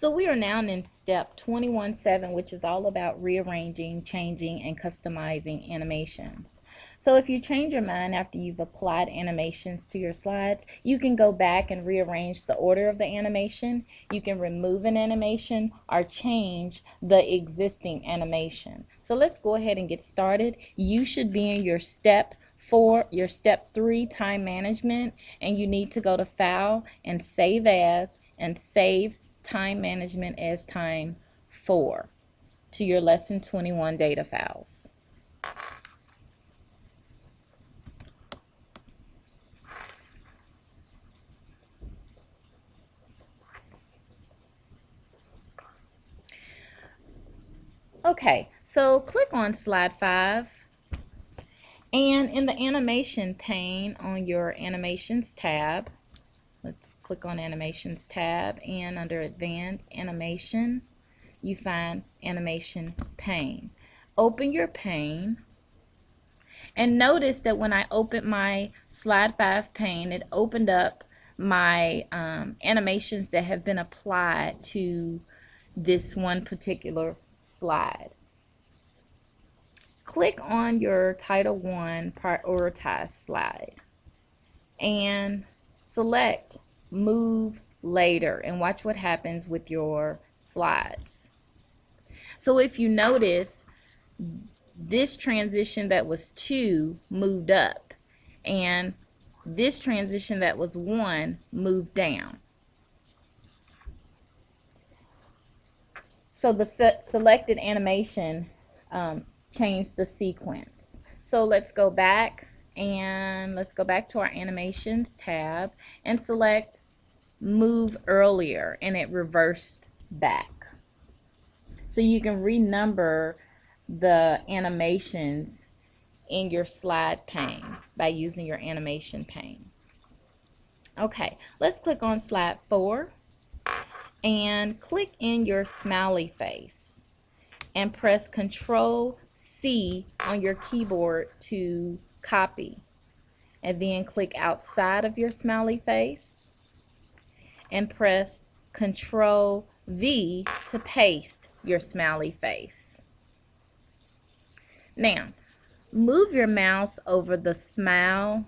So we are now in step 21.7, which is all about rearranging, changing, and customizing animations. So if you change your mind after you've applied animations to your slides, you can go back and rearrange the order of the animation. You can remove an animation or change the existing animation. So let's go ahead and get started. You should be in your step 3 time management, and you need to go to File and Save As and save time management as time 4 to your lesson 21 data files. Okay, so click on slide 5, and in the animation pane on your animations tab, let's click on animations tab, and under advanced animation you find animation pane. Open your pane, and notice that when I opened my slide 5 pane, it opened up my animations that have been applied to this one particular slide. Click on your Title 1 prioritized slide and select Move Later, and watch what happens with your slides. So if you notice, this transition that was 2 moved up, and this transition that was 1 moved down. So the selected animation changed the sequence. So let's go back, and let's go back to our animations tab and select Move Earlier, and it reversed back. So you can renumber the animations in your slide pane by using your animation pane. Okay, let's click on slide 4 and click in your smiley face and press Control C on your keyboard to copy, and then click outside of your smiley face and press Control V to paste your smiley face. Now move your mouse over the smile,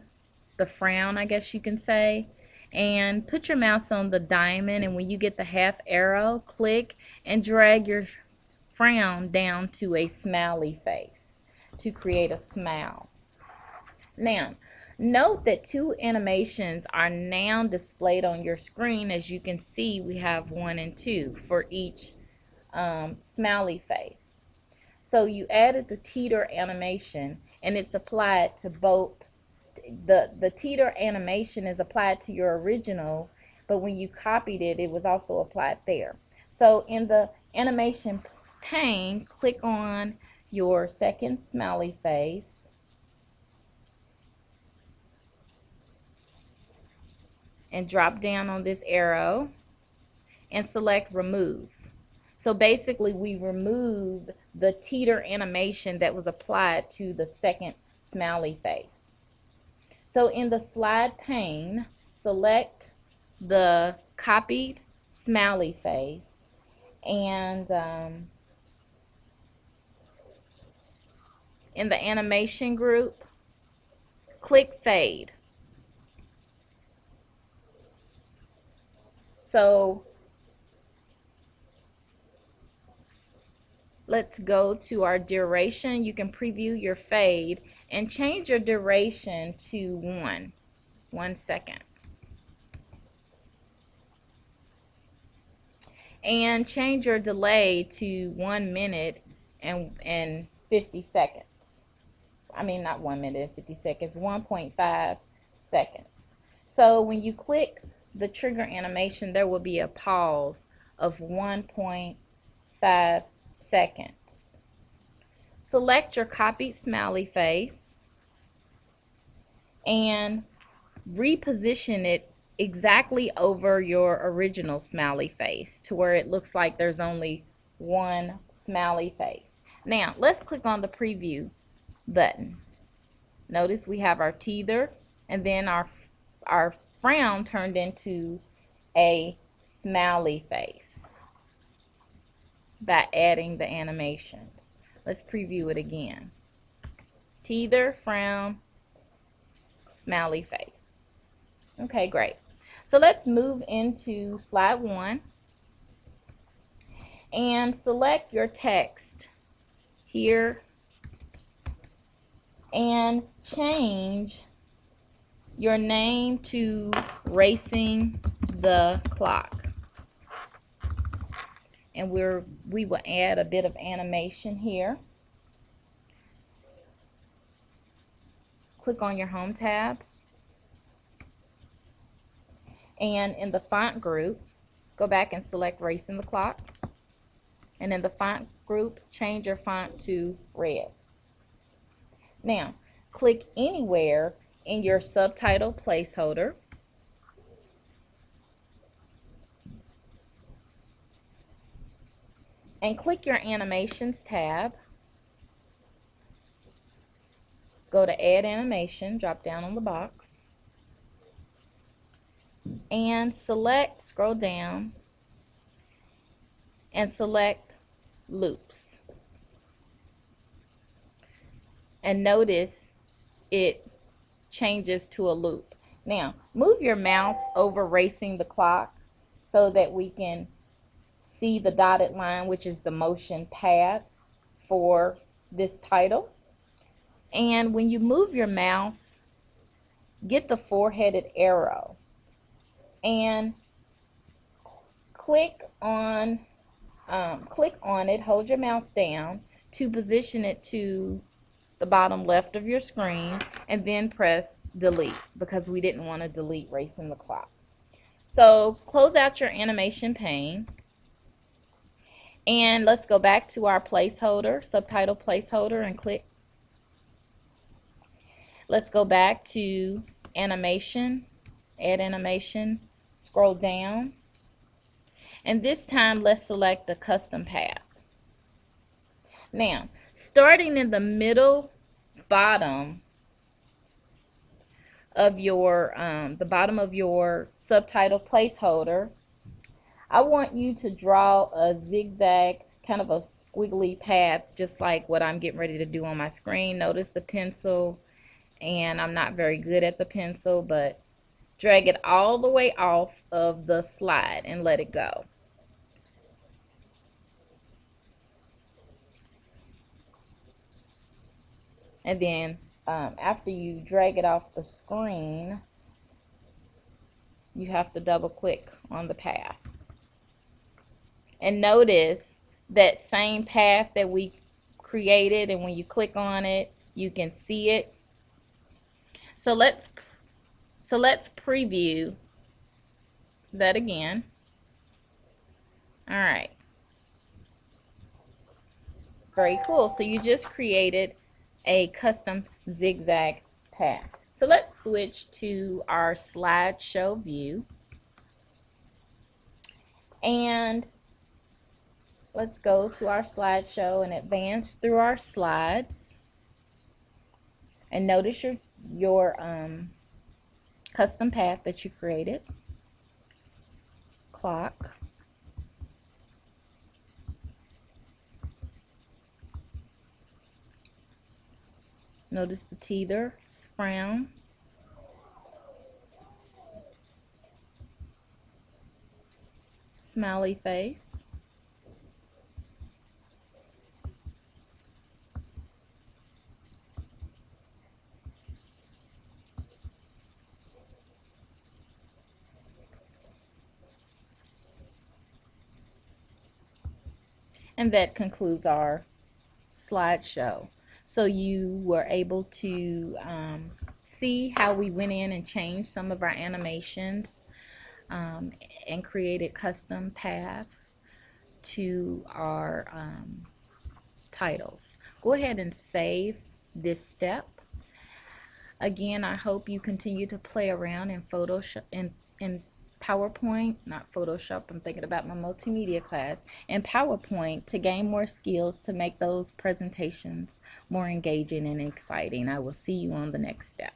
the frown I guess you can say, and put your mouse on the diamond, and when you get the half arrow, click and drag your frown down to a smiley face to create a smile. Now note that 2 animations are now displayed on your screen. As you can see, we have 1 and 2 for each smiley face. So you added the teeter animation, and it's applied to both. The teeter animation is applied to your original, but when you copied it, it was also applied there. So in the animation pane, click on your second smiley face and drop down on this arrow and select Remove. So basically we removed the teeter animation that was applied to the second smiley face. So in the slide pane, select the copied smiley face, and in the animation group, click Fade. So let's go to our duration. You can preview your fade and change your duration to 1 second. And change your delay to 1 minute and 50 seconds. I mean, not 1 minute and 50 seconds, 1.5 seconds. So when you click the trigger animation, there will be a pause of 1.5 seconds. Select your copied smiley face and reposition it exactly over your original smiley face to where it looks like there's only 1 smiley face. Now let's click on the preview button. Notice we have our teether, and then our frown turned into a smiley face. by adding the animations. Let's preview it again. Teether, frown, smiley face. Okay, great. So let's move into slide 1 and select your text here and change your name to Racing the Clock. And we will add a bit of animation here. Click on your Home tab, and in the font group, go back and select Racing the Clock. And in the font group, change your font to red. Now, click anywhere in your subtitle placeholder and click your Animations tab. Go to Add Animation, drop down on the box, and scroll down, and select Loops. And notice it changes to a loop. Now, move your mouse over Racing the Clock so that we can see the dotted line, which is the motion path for this title. And when you move your mouse, get the four-headed arrow and click on it, hold your mouse down to position it to the bottom left of your screen, and then press delete because we didn't want to delete Racing the Clock. So close out your animation pane, and let's go back to our placeholder, subtitle placeholder, and click. Let's go back to Animation, Add Animation, scroll down, and this time let's select the custom path. Now, starting in the middle bottom of your subtitle placeholder, I want you to draw a zigzag, kind of a squiggly path, just like what I'm getting ready to do on my screen. Notice the pencil, and I'm not very good at the pencil, but drag it all the way off of the slide and let it go. And then after you drag it off the screen, you have to double click on the path. And notice that same path that we created, and when you click on it, you can see it. So let's preview that again. All right. Very cool. So you just created a custom zigzag path. So let's switch to our slideshow view, and let's go to our slideshow and advance through our slides, and notice your custom path that you created. Clock. Notice the teether, frown, smiley face, and that concludes our slideshow. So you were able to see how we went in and changed some of our animations and created custom paths to our titles. Go ahead and save this step. Again, I hope you continue to play around in Photoshop, in PowerPoint, not Photoshop, I'm thinking about my multimedia class, and PowerPoint to gain more skills to make those presentations more engaging and exciting. I will see you on the next step.